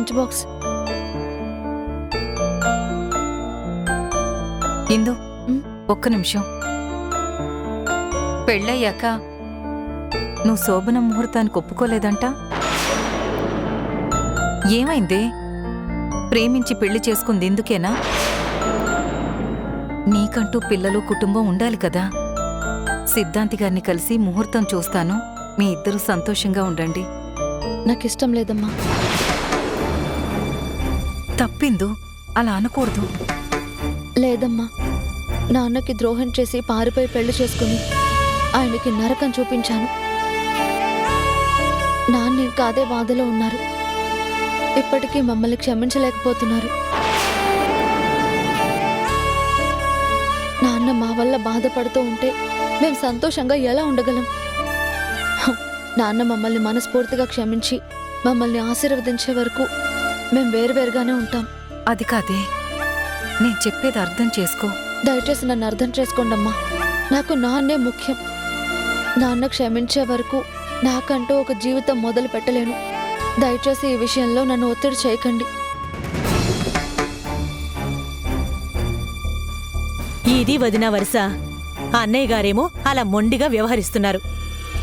Lunch box. ఇందు ఒక్క నిమిషం. పెళ్ళయ్యాక నువ్వు శోభన ముహూర్తానికి ఒప్పుకోలేదంట. ఏమైందే? ప్రేమించి పెళ్లి చేసుకుంది ఎందుకేనా? నీకంటూ పిల్లలు కుటుంబం ఉండాలి కదా. సిద్ధాంతి గారిని కలిసి ముహూర్తం చూస్తాను, మీ ఇద్దరు సంతోషంగా ఉండండి. నాకిష్టం లేదమ్మా. తప్పిందు, అలా అనకూడదు. లేదమ్మా, నాన్నకి ద్రోహం చేసి పారిపోయి పెళ్లి చేసుకుని ఆయనకి నరకం చూపించాను. నాన్న ఇంకా అదే బాధలో ఉన్నారు. ఇప్పటికీ మమ్మల్ని క్షమించలేకపోతున్నారు. నాన్న మా వల్ల బాధపడుతూ ఉంటే మేం సంతోషంగా ఎలా ఉండగలం? నాన్న మమ్మల్ని మనస్ఫూర్తిగా క్షమించి మమ్మల్ని ఆశీర్వదించే వరకు మేం వేరువేరుగానే ఉంటాం. అది కాదే, నేను చెప్పేది అర్థం చేసుకో. దయచేసి నన్ను అర్థం చేసుకోండమ్మా. నాకు నాన్నే ముఖ్యం. నాన్న క్షమించే వరకు నాకంటూ ఒక జీవితం మొదలు పెట్టలేను. దయచేసి ఈ విషయంలో నన్ను ఒత్తిడి చేయకండి. ఇది వదిన వరుస. అన్నయ్య గారేమో అలా మొండిగా వ్యవహరిస్తున్నారు.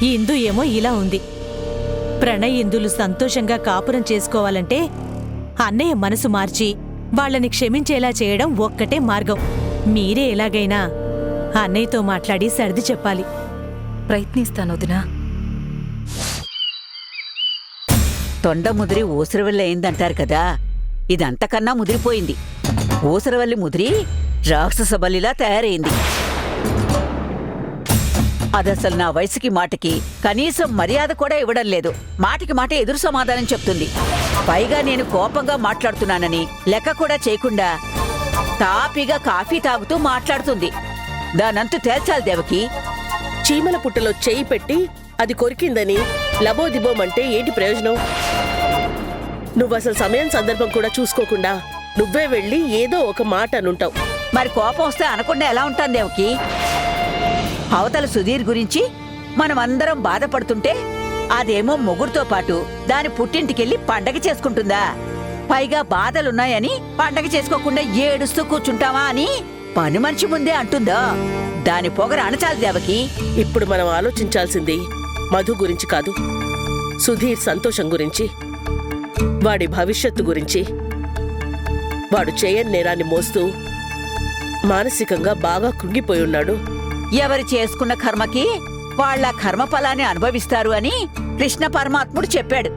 ఈ ఇందు ఏమో ఇలా ఉంది. ప్రణయ్ ఇందులు సంతోషంగా కాపురం చేసుకోవాలంటే అన్నయ్య మనసు మార్చి వాళ్ళని క్షమించేలా చేయడం ఒక్కటే మార్గం. మీరే ఎలాగైనా అన్నయ్యతో మాట్లాడి సర్ది చెప్పాలి. ప్రయత్నిస్తాను వదినా. తొండ ముదిరి ఊసరవల్లి అయిందంటారు కదా, ఇదంతకన్నా ముదిరిపోయింది. ఊసరవల్లి ముదిరి రాక్షస బలిలా తయారైంది. అదసలు నా వయసుకి మాటకి కనీసం మర్యాద కూడా ఇవ్వడం లేదు. మాటికి మాట ఎదురు సమాధానం చెప్తుంది. పైగా నేను కోపంగా మాట్లాడుతున్నానని లెక్క కూడా చేయకుండా తాపీగా కాఫీ తాగుతూ మాట్లాడుతుంది. దానంతు తేల్చాలి దేవకి. చీమల పుట్టలో చెయ్యి పెట్టి అది కొరికిందని లబోదిబోమంటే ఏంటి ప్రయోజనం? నువ్వసలు సమయం సందర్భం కూడా చూసుకోకుండా నువ్వే వెళ్ళి ఏదో ఒక మాట అనుంటావు. మరి కోపం వస్తే అనకుండా ఎలా ఉంటాను దేవకి? అవతల సుధీర్ గురించి మనమందరం బాధపడుతుంటే అదేమో మొగుడుతో పాటు దాని పుట్టింటికెళ్ళి పండగ చేసుకుంటుందా? పైగా బాధలున్నాయని పండగ చేసుకోకుండా ఏడుస్తూ కూర్చుంటావా అని పని మనిషి ముందే అంటుందా? దాని పొగర అణచాలి దేవకి. ఇప్పుడు మనం ఆలోచించాల్సింది మధు గురించి కాదు, సుధీర్ సంతోషం గురించి, వాడి భవిష్యత్తు గురించి. వాడు చేయని నేరాన్ని మోస్తూ మానసికంగా బాగా కృంగిపోయి ఉన్నాడు. ఎవరు చేసుకున్న కర్మకి వాళ్ళ కర్మఫలాన్ని అనుభవిస్తారు అని కృష్ణ పరమాత్ముడు చెప్పాడు.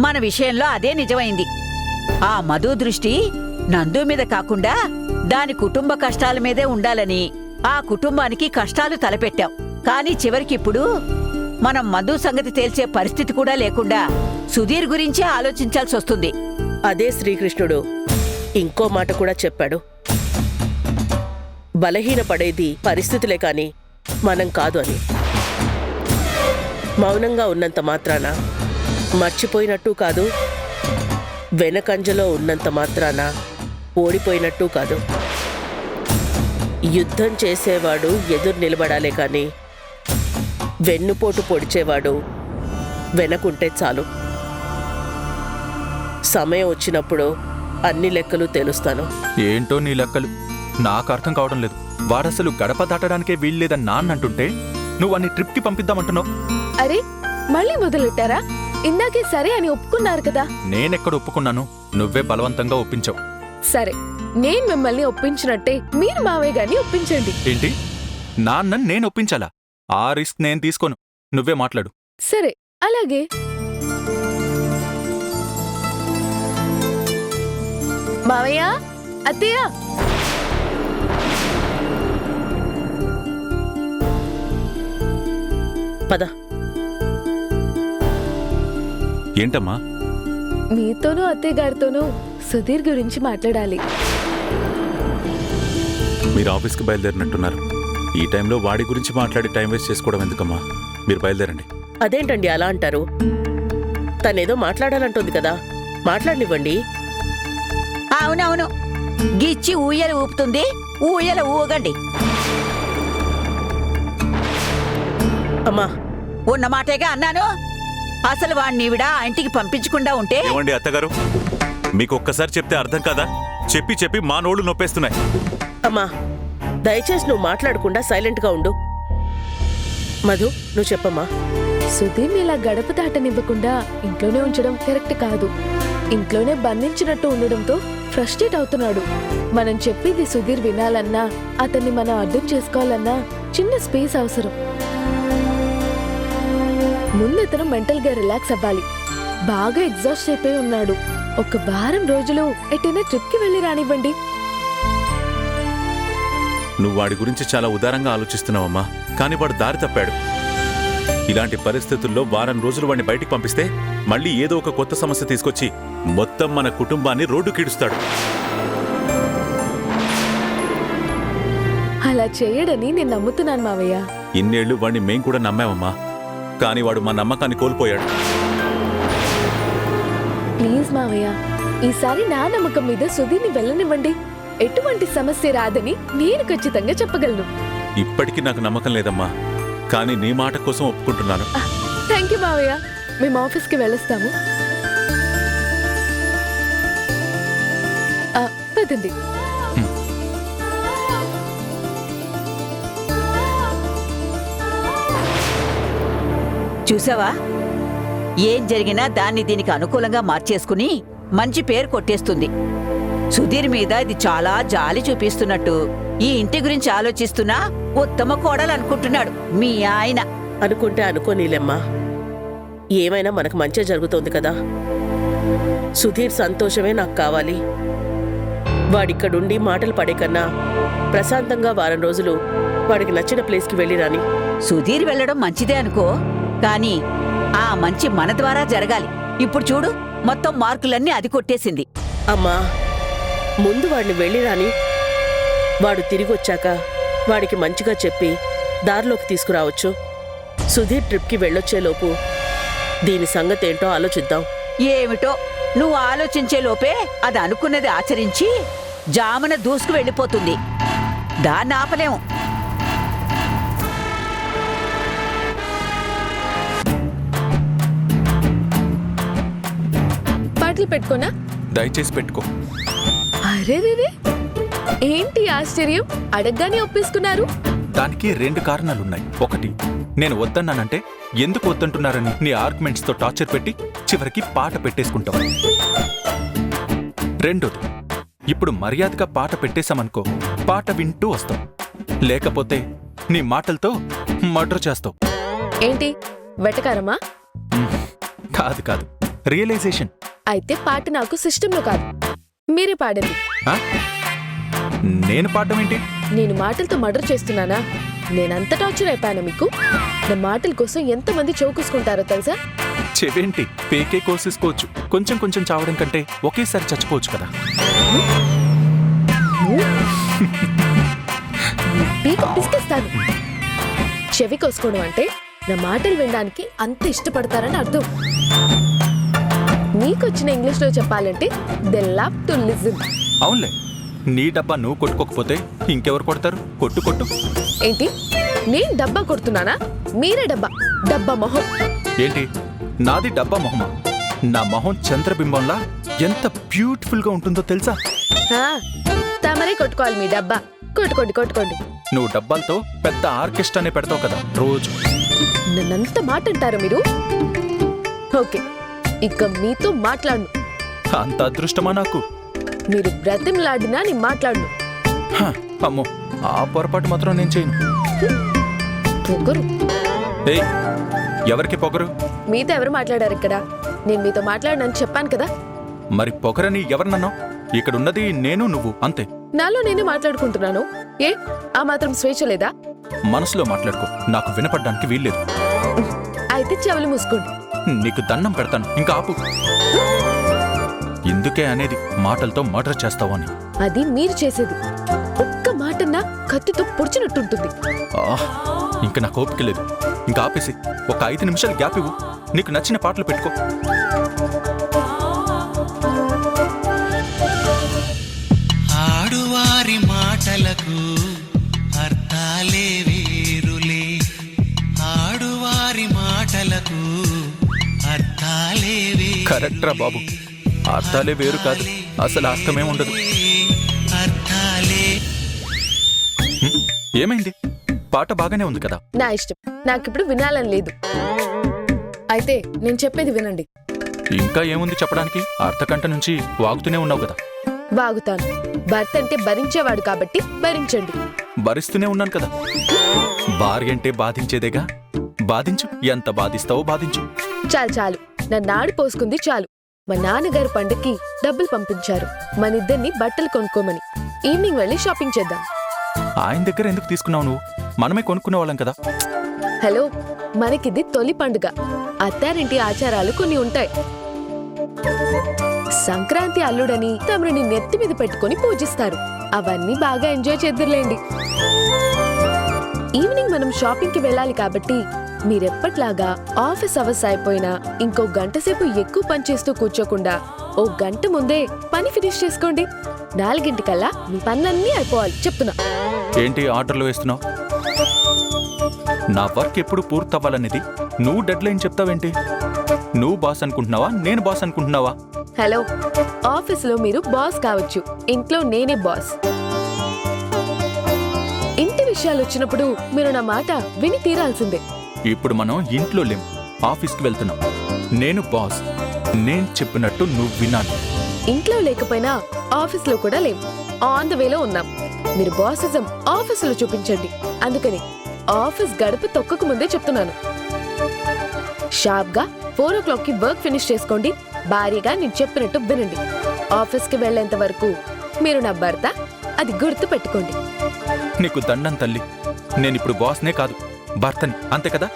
మన విషయంలో అదే నిజమైంది. ఆ మధు దృష్టి నందు మీద కాకుండా దాని కుటుంబ కష్టాల మీదే ఉండాలని ఆ కుటుంబానికి కష్టాలు తలపెట్టాం. కానీ చివరికిప్పుడు మనం మధు సంగతి తేల్చే పరిస్థితి కూడా లేకుండా సుధీర్ గురించే ఆలోచించాల్సి వస్తుంది. అదే శ్రీకృష్ణుడు ఇంకో మాట కూడా చెప్పాడు. బలహీనపడేది పరిస్థితులే కాని మనం కాదు అని. మౌనంగా ఉన్నంత మాత్రాన మర్చిపోయినట్టు కాదు, వెనకంజలో ఉన్నంత మాత్రాన ఓడిపోయినట్టు కాదు. యుద్ధం చేసేవాడు ఎదురు నిలబడాలే కాని వెన్నుపోటు పొడిచేవాడు వెనకుంటే చాలు. సమయం వచ్చినప్పుడు అన్ని లెక్కలు తెలుస్తాను. ఏంటో నీ లెక్కలు నాకు అర్థం కావడం లేదు. వాడసలు గడప దాటడానికే వీల్లేదని నాన్నంటుంటే నువ్వు అన్ని ట్రిప్కి పంపిద్దామంటున్నావు. అరే మళ్ళీ మొదలెట్టారా? ఇందాకే సరే అని ఒప్పుకున్నారు కదా. నేనెక్కడ ఒప్పుకున్నాను? నువ్వే బలవంతంగా ఒప్పించావు. సరే, నేను మిమ్మల్ని ఒప్పించినట్టే మీరు మావయ్య గారిని ఒప్పించండి. ఏంటి? నాన్నని నేను ఒప్పించాలా? ఆ రిస్క్ నేను తీసుకోను. నువ్వే మాట్లాడు. సరే అలాగే. మావయ్య, అత్తయ్య, పద. ఏంటమ్మా? మీతోనూ అత్తయ్య గారితోనూ సుధీర్ గురించి మాట్లాడాలి. మీరు ఆఫీస్కి బయలుదేరినట్టున్నారు. ఈ టైంలో వాడి గురించి మాట్లాడి టైం వేస్ట్ చేసుకోవడం ఎందుకమ్మా? మీరు బయలుదేరండి. అదేంటండి అలా అంటారు? తనేదో మాట్లాడాలంటుంది కదా, మాట్లాడనివ్వండి. అవునవును, గిచ్చి ఊయల ఊపుతుంది, ఊయల ఊగండి. అమ్మా, ఉన్న మాటేగా అన్నాను. అసలు వాణ్ణివిడ ఇంటికి పంపించకుండా ఉంటే ఏమండి అత్తగారు, మీకు ఒక్కసారి చెప్తే అర్థం కాదా? చెప్పి చెప్పి మా నోళ్ళు నొప్పేస్తున్నాయి. అమ్మా దయచేసి నువ్వు మాట్లాడకుండా సైలెంట్గా ఉండు. మధు నువ్వు చెప్పమ్మా. సుధీర్ ఇలా గడప దాటనివ్వకుండా ఇంట్లోనే ఉంచడం కరెక్ట్ కాదు. ఇంట్లోనే బంధించినట్టు ఉండడంతో ఫ్రస్ట్రేట్ అవుతున్నాడు. మనం చెప్పేది సుధీర్ వినాలన్నా, అతన్ని మనం అర్థం చేసుకోవాలన్నా చిన్న స్పేస్ అవసరం. ముందు ఇతను మెంటల్ గా రిలాక్స్ అవ్వాలి. బాగా ఎగ్జాస్ట్ అయిపోయి ఉన్నాడు. ఒక వారం రోజులు ఎటైనా ట్రిప్ కి వెళ్ళి రానివ్వండి. నువ్వు వాడి గురించి చాలా ఉదారంగా ఆలోచిస్తున్నావమ్మా, కానీ వాడు దారి తప్పాడు. ఇలాంటి పరిస్థితుల్లో వారం రోజులు వాడిని బయటికి పంపిస్తే మళ్ళీ ఏదో ఒక కొత్త సమస్య తీసుకొచ్చి మొత్తం మన కుటుంబాన్ని రోడ్డు కీడుస్తాడు. అలా చేయడని నేను నమ్ముతున్నాను మావయ్య. ఇన్నేళ్లు వాడిని మేం కూడా నమ్మామమ్మా, కానీ వాడు మా నమ్మకాన్ని కోల్పోయాడు. ప్లీజ్ మావయ్య, ఈసారి నా నమ్మకం మీద సుధీర్ని వెళ్ళనివ్వండి. ఎటువంటి సమస్య రాదని నేను ఖచ్చితంగా చెప్పగలను. ఇప్పటికీ నాకు నమ్మకం లేదమ్మా, కానీ నీ మాట కోసం ఒప్పుకుంటున్నాను. థ్యాంక్ యూ మావయ్య. మేము ఆఫీస్కి వెళ్ళొస్తాము. పదండి. చూసావా, ఏం జరిగినా దాన్ని దీనికి అనుకూలంగా మార్చేసుకుని మంచి పేరు కొట్టేస్తుంది. సుధీర్ మీద ఇది చాలా జాలి చూపిస్తున్నట్టు ఈ ఇంటి గురించి ఆలోచిస్తున్నా ఉత్తమ కోడలు అనుకుంటున్నాడు మీ ఆయన. అనుకుంటే అనుకోనీలెమ్మా, ఏమైనా మనకు మంచి జరుగుతోంది కదా. సుధీర్ సంతోషమే నాకు కావాలి. వాడిక్కడుండి మాటలు పడే కన్నా ప్రశాంతంగా వారం రోజులు వాడికి నచ్చిన ప్లేస్కి వెళ్ళి రాని. సుధీర్ వెళ్ళడం మంచిదే అనుకో, కానీ ఆ మంచి మన ద్వారా జరగాలి. ఇప్పుడు చూడు, మొత్తం మార్కులన్నీ అది కొట్టేసింది. అమ్మా ముందు వాడిని వెళ్ళి రాని. వాడు తిరిగొచ్చాక వాడికి మంచిగా చెప్పి దారిలోకి తీసుకురావచ్చు. సుధీర్ ట్రిప్కి వెళ్ళొచ్చేలోపు దీని సంగతేంటో ఆలోచిద్దాం. ఏమిటో, నువ్వు ఆలోచించే లోపే అది అనుకున్నది ఆచరించి జామున దూసుకు వెళ్ళిపోతుంది. దాన్ని ఆపలేము. పాటలు పెట్టుకోనా? దయచేసి పెట్టుకో. అరే ఏంటి ఆశ్చర్యం, అడగ్గానే ఒప్పేసుకున్నారు. దానికి 2 కారణాలున్నాయి. ఒకటి, నేను వద్దన్నానంటే ఎందుకు వద్దంటున్నారని నీ ఆర్గ్యుమెంట్స్ తో టార్చర్ పెట్టి చివరికి పాట పెట్టేసుకుంటావు. రెండోది, ఇప్పుడు మర్యాదగా పాట పెట్టేశామనుకో, పాట వింటూ వస్తావు. లేకపోతే నీ మాటలతో మర్డర్ చేస్తావు. ఏంటి వెటకారమా? కాదు కాదు, రియలైజేషన్. అయితే పాట నాకు సిస్టంలో కాదు, మీరే పాడండి. నేను పాడడం ఏంటి? నేను మాటలతో మర్డర్ చేస్తున్నానా? నేనంత టార్చర్ అయిపోయాను మీకు? నా మాటల కోసం ఎంతమంది చౌకూసుకుంటారో తెలుసా? చెవేంటి, పేకే కోసేసుకోవచ్చు. కొంచెం కొంచెం చావడం కంటే ఒకేసారి చచ్చిపోవచ్చు కదా. పీక పిసికేస్తాను. చెవి కోసుకోవడం అంటే నా మాటలు వినడానికి అంత ఇష్టపడతారని అర్థం. నీకొచ్చిన ఇంగ్లీష్లో చెప్పాలంటే దే లవ్ టు లిజన్. అవునులే, నీ డబ్బా నువ్వు కొట్టుకోకపోతే ఇంకెవరు కొడతారు? కొట్టు కొట్టు. ఏంటి, నేను డబ్బా కొడుతున్నానా? మీరే డబ్బా. డబ్బా మొహం. ఏంటి, నాది డబ్బా మొహమా? నా మొహం చంద్రబింబంలా ఎంత బ్యూటిఫుల్ గా ఉంటుందో తెలుసా? తమరే కొట్టుకోవాలి మీ డబ్బా. కొట్టుకోండి కొట్టుకోండి. నువ్వు డబ్బాలతో పెద్ద ఆర్కెస్ట్రానే పెడతావు కదా రోజు. నన్నంత మాట అంటారు మీరు? ఓకే, ఇక మీతో మాట్లాడను. అంత అదృష్టమా నాకు? మీరు బ్రతిమలాడినా నేను మాట్లాడను. అమ్మో, ఆ పొరపాటు మాత్రం నేను చేయను. పొగరు. ఏయ్, ఎవరికి పొగరు? మీతో ఎవరు మాట్లాడారు ఇక్కడ? నేను మీతో మాట్లాడనని చెప్పాను కదా. మరి పొగరని ఎవరినన్నావు? ఇక్కడున్నది నేను నువ్వు అంతే. నాలో నేనే మాట్లాడుకుంటున్నాను. ఏ ఆ మాత్రం స్వేచ్ఛ లేదా? మనసులో మాట్లాడుకో, నాకు వినపడ్డానికి వీల్లేదు. అయితే చెవులు మూసుకోండి. నీకు దండం పెడతాను, ఇంకా ఆపు. ఇందుకే అనేది మాటలతో మర్డర్ చేస్తావు అని. అది మీరు చేసేది. ఒక్క మాటన్నా కత్తితో పొడిచినట్టుంటుంది. ఇంకా నాకు ఓపిక లేదు. ఇంకా ఆపేసి ఒక 5 నిమిషాలు గ్యాప్ ఇవ్వు. నీకు నచ్చిన పాటలు పెట్టుకో. ఆడువారి మాటలకు అర్థాలే వేరులే. ఆడువారి మాటలకు అర్థాలే వేరు. కరెక్ట్రా బాబు, అర్థాలే వేరు కాదు, అసలు అర్థమే ఉండదు. అర్థాలే ఏమైంది? పాట బాగానే ఉంది కదా. నా ఇష్టం, నాకిప్పుడు వినాలని లేదు. అయితే నేను చెప్పేది వినండి. ఇంకా ఏముంది చెప్పడానికి? అర్థకంట నుంచి వాగుతూనే ఉన్నావు కదా. బాగుతాను. భర్త అంటే భరించేవాడు కాబట్టి భరించండి. భరిస్తూనే ఉన్నాను కదా. భార్య అంటే బాధించేదేగా. బాధించు, ఎంత బాధిస్తావో బాధించు. చాలు చాలు, నా నాడు పోసుకుంది చాలు. మా నాన్నగారు పండక్కి డబ్బులు పంపించారు మనిద్దరిని బట్టలు కొనుక్కోమని. ఈవినింగ్ వెళ్ళి షాపింగ్ చేద్దాం. ఆయన దగ్గర ఎందుకు తీసుకున్నావు నువ్వు? మనమే కొనుక్కునే వాళ్ళం కదా. హలో, మనకిది తొలి పండుగ. అత్తారింటి ఆచారాలు కొన్ని ఉంటాయి. సంక్రాంతి అల్లుడని తమరిని నెత్తి మీద పెట్టుకుని పూజిస్తారు. అవన్నీ బాగా ఎంజాయ్ చేద్దురులేండి. ఈవినింగ్ మనం షాపింగ్ కి వెళ్ళాలి కాబట్టి మీరెప్పట్లాగా ఆఫీస్ అవర్స్ అయిపోయినా ఇంకో గంట సేపు ఎక్కువ పని చేస్తూ కూర్చోకుండా ఓ గంట ముందే పని ఫినిష్ చేసుకోండి. 4 మీ పనులన్నీ అయిపోవాలి చెప్తున్నా. ఏంటి ఆర్డర్లు వేస్తున్నావు? నా వర్క్ ఎప్పుడు పూర్తవ్వాలనేది నువ్వు డెడ్ లైన్ చెప్తావేంటి? నువ్వు బాస్ అనుకుంటున్నావా, నేను బాస్ అనుకుంటున్నావా? హలో, ఆఫీసులో మీరు బాస్ కావచ్చు, ఇంట్లో నేనే బాస్. ఇంటి విషయాలు వచ్చినప్పుడు మీరు నా మాట విని తీరాల్సిందే. ఇప్పుడు మనం ఇంట్లో లేం, ఆఫీస్కి వెళ్తున్నాం. నేను బాస్, నేను చెప్పినట్టు నువ్వు వినాలి. ఇంట్లో లేకపోయినా ఆఫీస్లో కూడా లేం, ఆన్ ద వేలో ఉన్నాం. మీరు బాసిజం ఆఫీసులో చూపించండి. అందుకని ఆఫీస్ గడప తొక్కకు ముందే చెప్తున్నాను. షార్ప్ గా 4 o'clockకి వర్క్ ఫినిష్ చేసుకోండి. భారీగా నేను చెప్పినట్టు వినండి. ఆఫీస్కి వెళ్లేంత వరకు మీరు నా భర్త, అది గుర్తు పెట్టుకోండి. నీకు దండం తల్లి. నేనిప్పుడు బాస్నే కాదు, భర్తని. అంతే కదా?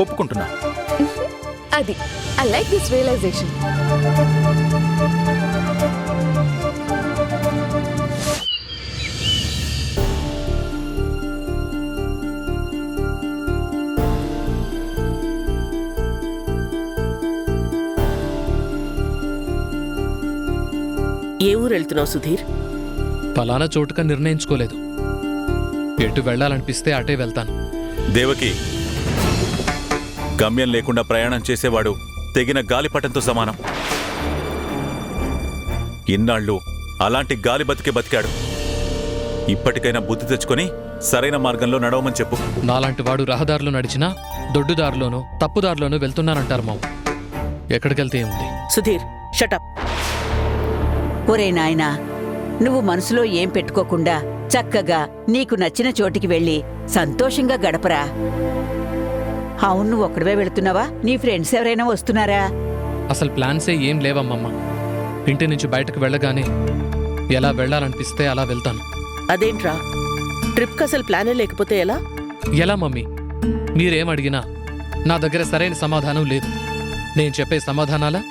ఒప్పుకుంటున్నా. అది ఐ లైక్ దిస్ రియలైజేషన్. ఏ ఊరు వెళ్తున్నావు సుధీర్? ఫలానా చోటుగా నిర్ణయించుకోలేదు. ఎటు వెళ్ళాలనిపిస్తే అటే వెళ్తాను. దేవకి, గమ్యం లేకుండా ప్రయాణం చేసేవాడు తెగిన గాలిపటంతో సమానం. ఇన్నాళ్ళు అలాంటి గాలి బతికే బతికాడు. ఇప్పటికైనా బుద్ధి తెచ్చుకొని సరైన మార్గంలో నడవమని చెప్పు. నాలాంటి వాడు రహదారిలో నడిచినా దొడ్డుదారిలోనూ తప్పుదారిలోనూ వెళ్తున్నానంటారు మావు. ఎక్కడికెళ్తే ఏముంది? సుధీర్ షటప్. ఒరే నాయనా, నువ్వు మనసులో ఏం పెట్టుకోకుండా చక్కగా నీకు నచ్చిన చోటికి వెళ్ళి సంతోషంగా గడపరా. అవును, నువ్వు ఒక్కడవే వెళుతున్నావా? నీ ఫ్రెండ్స్ ఎవరైనా వస్తున్నారా? అసలు ప్లాన్సే ఏం లేవమ్మమ్మ. ఇంటి నుంచి బయటకు వెళ్ళగానే ఎలా వెళ్ళాలనిపిస్తే అలా వెళ్తాను. అదేంట్రా, ట్రిప్కి అసలు ప్లానే లేకపోతే ఎలా? ఎలా మమ్మీ? మీరేం అడిగినా నా దగ్గర సరైన సమాధానం లేదు. నేను చెప్పే సమాధానాలా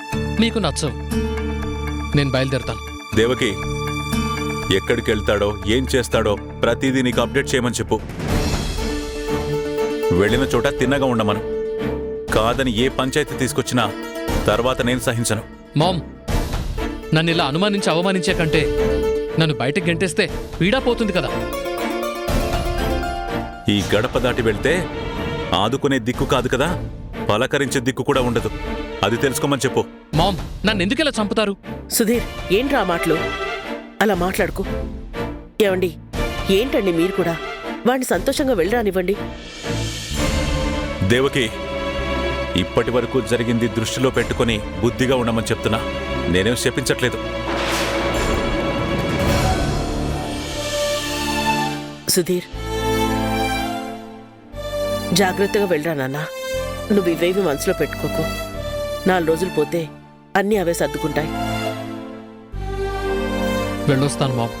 మీకు నచ్చవు. నేను బయలుదేరుతాను. దేవకి, ఎక్కడికి వెళ్తాడో ఏం చేస్తాడో ప్రతిదీ నీకు అప్డేట్ చేయమని చెప్పు. వెళ్ళిన చోట తిన్నగా ఉండమను. కాదని ఏ పంచాయతీ తీసుకొచ్చినా తర్వాత నేను సహించను. మామ్, నన్ను ఇలా అనుమానించి అవమానించే కంటే నన్ను బయటకు గెంటేస్తే పీడా పోతుంది కదా. ఈ గడప దాటి వెళ్తే ఆదుకునే దిక్కు కాదు కదా, పలకరించే దిక్కు కూడా ఉండదు. అది తెలుసుకోమని చెప్పు. మామ్, నన్ను ఎందుకు ఇలా చంపుతారు? సుధీర్, ఏంట్రా మాటలు? అలా మాట్లాడుకో. ఏమండి, ఏంటండి మీరు కూడా? వాడిని సంతోషంగా వెళ్ళరానివ్వండి. దేవకి, ఇప్పటి వరకు జరిగింది దృష్టిలో పెట్టుకుని బుద్ధిగా ఉండమని చెప్తున్నా. నేనేం శపించట్లేదు. సుధీర్, జాగ్రత్తగా వెళ్ళరా నాన్న. నువ్వు ఇవేవి మనసులో పెట్టుకోకు. 4 రోజులు పోతే అన్నీ అవే సర్దుకుంటాయి. వెళ్ళొస్తాను మామ్.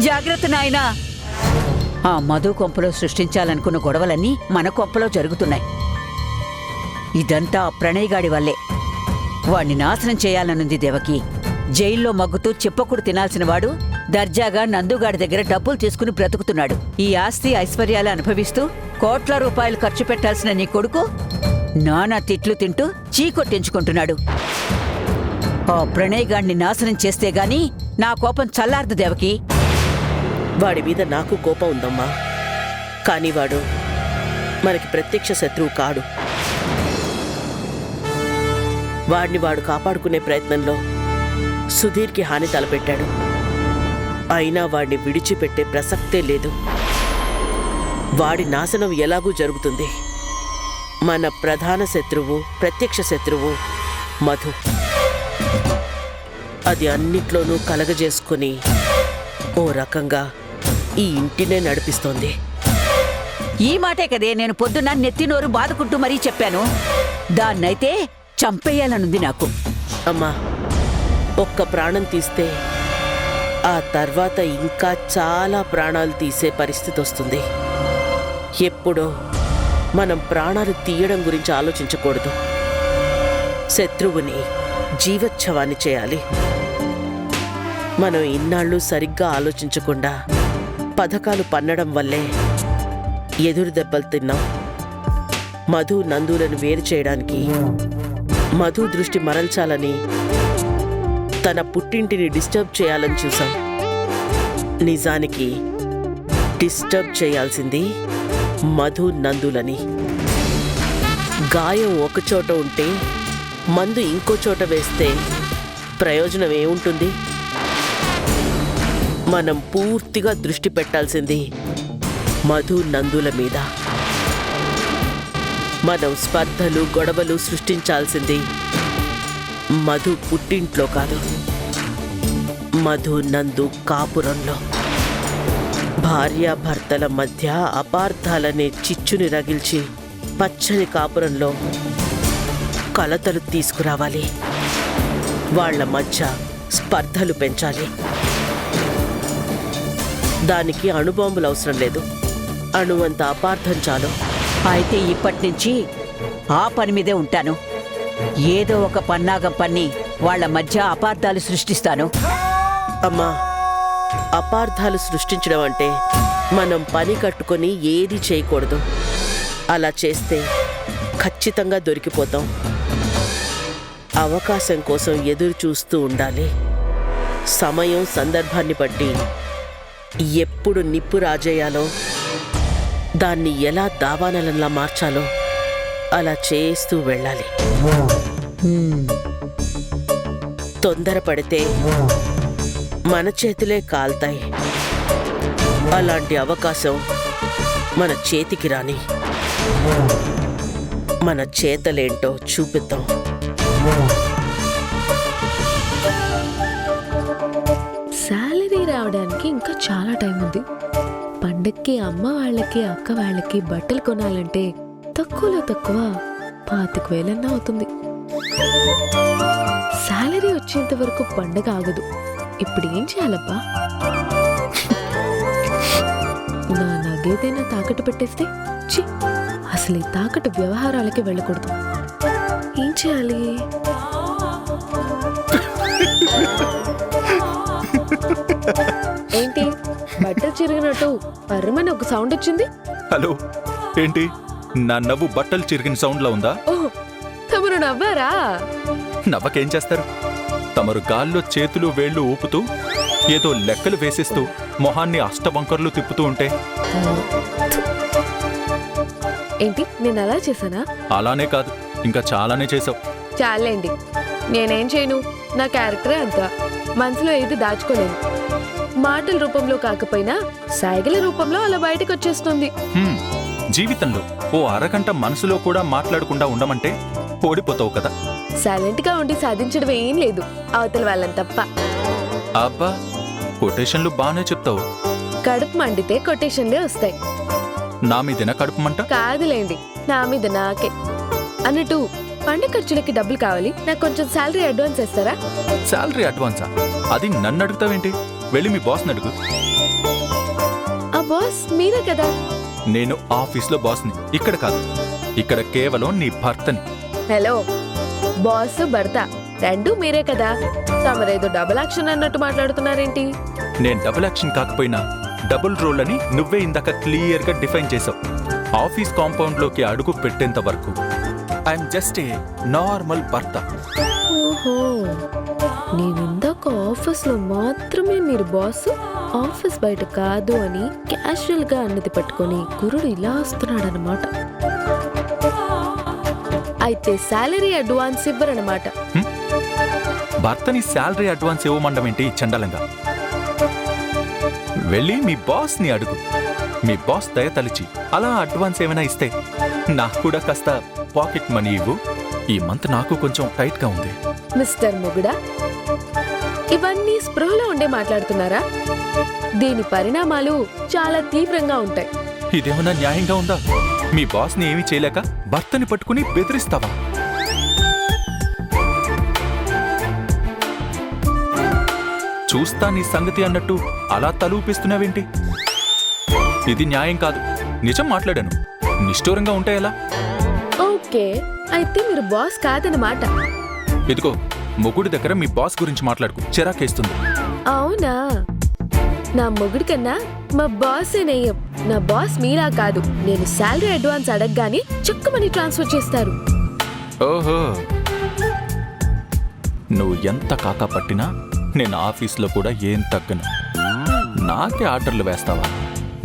జాగ్రత్త నాయనా. ఆ మధు కొంపలో సృష్టించాలనుకున్న గొడవలన్నీ మన కొంపలో జరుగుతున్నాయి. ఇదంతా ఆ ప్రణయ్ వల్లే. వాణ్ణి నాశనం చేయాలనుంది దేవకి. జైల్లో మగ్గుతూ చెప్పకుడు తినాల్సిన వాడు దర్జాగా నందుగాడి దగ్గర డబ్బులు తీసుకుని బ్రతుకుతున్నాడు. ఈ ఆస్తి ఐశ్వర్యాలు అనుభవిస్తూ కోట్ల రూపాయలు ఖర్చు పెట్టాల్సిన నీ కొడుకు నానా తిట్లు తింటూ చీకొట్టించుకుంటున్నాడు. ఆ ప్రణయ్ గాడిని నాశనం చేస్తే గాని నా కోపం చల్లారదు దేవకి. వాడి మీద నాకు కోపం ఉందమ్మా, కానీ వాడు మనకి ప్రత్యక్ష శత్రువు కాడు. వాడిని వాడు కాపాడుకునే ప్రయత్నంలో సుధీర్కి హాని తలపెట్టాడు. అయినా వాడిని విడిచిపెట్టే ప్రసక్తే లేదు. వాడి నాశనం ఎలాగూ జరుగుతుంది. మన ప్రధాన శత్రువు, ప్రత్యక్ష శత్రువు మధు. అది అన్నిట్లోనూ కలగజేసుకుని ఓ రకంగా ఈ ఇంటినే నడిపిస్తోంది. ఈ మాటే కదే నేను పొద్దున్న నెత్తినోరు బాదుకుంటూ మరీ చెప్పాను. దాన్నైతే చంపేయాలనుంది నాకు. అమ్మా, ఒక్క ప్రాణం తీస్తే ఆ తర్వాత ఇంకా చాలా ప్రాణాలు తీసే పరిస్థితి వస్తుంది. ఎప్పుడో మనం ప్రాణాలు తీయడం గురించి ఆలోచించకూడదు. శత్రువుని జీవోత్సవాన్ని చేయాలి. మనం ఇన్నాళ్ళు సరిగ్గా ఆలోచించకుండా పథకాలు పన్నడం వల్లే ఎదురు దెబ్బలు తిన్నాం. మధు నందులను వేరు చేయడానికి, మధు దృష్టి మరల్చాలని, తన పుట్టింటిని డిస్టర్బ్ చేయాలని చూసాం. నిజానికి డిస్టర్బ్ చేయాల్సింది మధు నందులని. గాయం ఒకచోట ఉంటే మందు ఇంకో చోట వేస్తే ప్రయోజనం ఏముంటుంది? మనం పూర్తిగా దృష్టి పెట్టాల్సింది మధు నందుల మీద. మనం స్పర్ధలు, గొడవలు సృష్టించాల్సింది మధు పుట్టింట్లో కాదు, మధు నందు కాపురంలో. భార్యాభర్తల మధ్య అపార్థాలనే చిచ్చుని రగిల్చి పచ్చని కాపురంలో కలతలు తీసుకురావాలి. వాళ్ల మధ్య స్పర్ధలు పెంచాలి. దానికి అణుబాంబులు అవసరం లేదు. అణువంత అపార్థం చాలు. అయితే ఇప్పటినుంచి ఆ పని మీదే ఉంటాను. ఏదో ఒక పన్నాగం పన్ని వాళ్ల మధ్య అపార్థాలు సృష్టిస్తాను. అమ్మా, అపార్థాలు సృష్టించడం అంటే మనం పని కట్టుకొని ఏది చేయకూడదు. అలా చేస్తే ఖచ్చితంగా దొరికిపోతాం. అవకాశం కోసం ఎదురు చూస్తూ ఉండాలి. సమయం, సందర్భాన్ని బట్టి ఎప్పుడు నిప్పు రాజేయాలో, దాన్ని ఎలా దావానలంలా మార్చాలో అలా చేస్తూ వెళ్ళాలి. తొందరపడితే మన చేతులే కాల్తాయి. అలాంటి అవకాశం మన చేతికి రాని, మన చేతలేంటో చూపిద్దాం. శాలరీ రావడానికి ఇంకా చాలా టైం ఉంది. పండక్కి అమ్మ వాళ్ళకి, అక్క వాళ్ళకి బట్టలు కొనాలంటే తక్కువలో తక్కువ 25,000 అవుతుంది. శాలరీ వచ్చేంత వరకు పండగ ఆగదు. ఇప్పుడు ఏం చేయాలబ్బా? నా నగేదైనా తాకట్టు పెట్టేస్తే చి, అసలు ఈ తాకట్టు వ్యవహారాలకి వెళ్ళకూడదు. ఏం చేయాలి? ఏంటి బట్టలు చిరిగినట్టు పర్రమని ఒక సౌండ్ వచ్చింది? హలో, ఏంటి నా నవ్వు బట్టలు చిరిగిన సౌండ్లా ఉందా? ఓహ్, తమరు నవ్వారా? నవ్వకేం చేస్తారు? తమరు గాల్లో చేతులు వేళ్లు ఊపుతూ ఏదో లెక్కలు వేసిస్తూ మొహాన్ని అష్టబంకర్లు తిప్పుతూ ఉంటే. ఏంటి నేను అలా చేశానా? అలానే కాదు, ఇంకా చాలానే చేసావు. చాలండి, నేనేం చేయను. నా క్యారెక్టరే అంత. మనసులో ఏది దాచుకోలేను. మాటల రూపంలో కాకపోయినా సైగల రూపంలో అలా బయటకు వచ్చేస్తుంది. జీవితంలో ఓ అరగంట మనసులో కూడా మాట్లాడకుండా ఉండమంటే ఓడిపోతావు కదా. సైలెంట్ గా ఉండి సాధించడం ఏం లేదు, అవతల వాళ్ళని తప్ప. అబ్బా, కొటేషన్లు బానే చెప్తావు. కడుపు మండితే కొటేషన్లే వస్తాయి. నా మీదేనా కడుపు మంట? కాదులేండి, నా మీద నాకే. అన్నట్టు పండుగ ఖర్చులకి డబ్బులు కావాలి, నాకు కొంచెం శాలరీ అడ్వాన్స్ ఇస్తారా? శాలరీ అడ్వాన్సా? అది నన్ను అడుగుతావేంటి? వెళ్ళి మీ బాస్ని అడుగు. ఆ బాస్ మీరే కదా. నేను ఆఫీస్లో బాస్ని, ఇక్కడ కాదు. ఇక్కడ కేవలం నీ భర్తని. హలో, బాస్ భర్త రెండు మీరే కదా. తమరేదో డబుల్ యాక్షన్ అన్నట్టు మాట్లాడుతున్నారేంటి? నేను డబుల్ యాక్షన్ కాకపోయినా డబుల్ రోల్ అని నువ్వే ఇందాక క్లియర్ గా డిఫైన్ చేసావు. ఆఫీస్ కాంపౌండ్ లోకి అడుగు పెట్టేంత వరకు ఐఎమ్ జస్ట్ ఏ నార్మల్ భర్త. ఓహో, నేనిందాక ఆఫీస్లో మాత్రమే మీరు బాస్, ఆఫీస్ బయట కాదు అని క్యాజువల్ గా అన్నది పట్టుకొని గురుడు ఇలా వస్తున్నాడనమాట. అయితే శాలరీ అడ్వాన్స్ ఇవ్వరనమాట. భర్తని శాలరీ అడ్వాన్స్ ఇవ్వమండం ఏంటి చండాలంగా? వెళ్ళి మీ బాస్ని అడుగు. మీ బాస్ దయ తలిచి అలా అడ్వాన్స్ ఏమైనా ఇస్తే నాకు కూడా కాస్త పాకెట్ మనీ ఇవ్వు. ఈ మంత్ నాకు కొంచెం టైట్గా ఉంది. మిస్టర్ మొగుడా, ఇవన్నీ స్పృహలో ఉండే మాట్లాడుతున్నారా? దీని పరిణామాలు చాలా తీవ్రంగా ఉంటాయి. ఇదేమన్నా న్యాయంగా ఉందా? మీ బాస్ని ఏమీ చేయలేక భర్తని పట్టుకుని బెదిరిస్తావా? చూస్తా నీ సంగతి అన్నట్టు అలా తలూపిస్తున్నావేంటి? ఇది న్యాయం కాదు. నిజం మాట్లాడాను. నిష్ఠూరంగా ఉంటే ఎలా? ఓకే, అయితే మీరు బాస్ కాదనమాట. ఇదిగో, మొగుడి దగ్గర మీ బాస్ గురించి మాట్లాడుకు, చిరాకేస్తుంది. అవునా? నా మొగుడి కన్నా మా బాసే నయ్యం. నా బాస్ మీలా కాదు. నేను శాలరీ అడ్వాన్స్ అడగగానే చెక్కుమని ట్రాన్స్ఫర్ చేస్తారు. ఓహో, నువ్వు ఎంత కాకా పట్టినా నేను ఆఫీస్లో కూడా ఏం తగ్గను. నాకే ఆర్డర్లు వేస్తావా?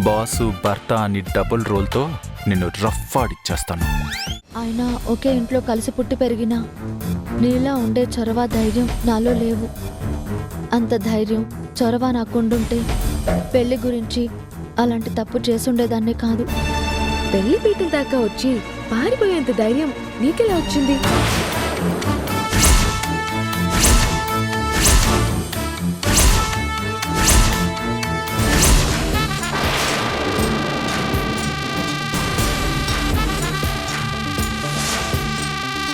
బాసు భర్త అని డబుల్ రోల్తో నిన్ను రఫ్ ఆడిచ్చేస్తాను. ఆయన ఒకే ఇంట్లో కలిసి పుట్టి పెరిగినా నీలా ఉండే చొరవ ధైర్యం నాలో లేవు. అంత ధైర్యం చొరవ నాకుండుంటే పెళ్లి గురించి అలాంటి తప్పు చేసుండేదాన్నే కాదు. పెళ్లి పీటల దాకా వచ్చి పారిపోయేంత ధైర్యం నీకెలా వచ్చింది?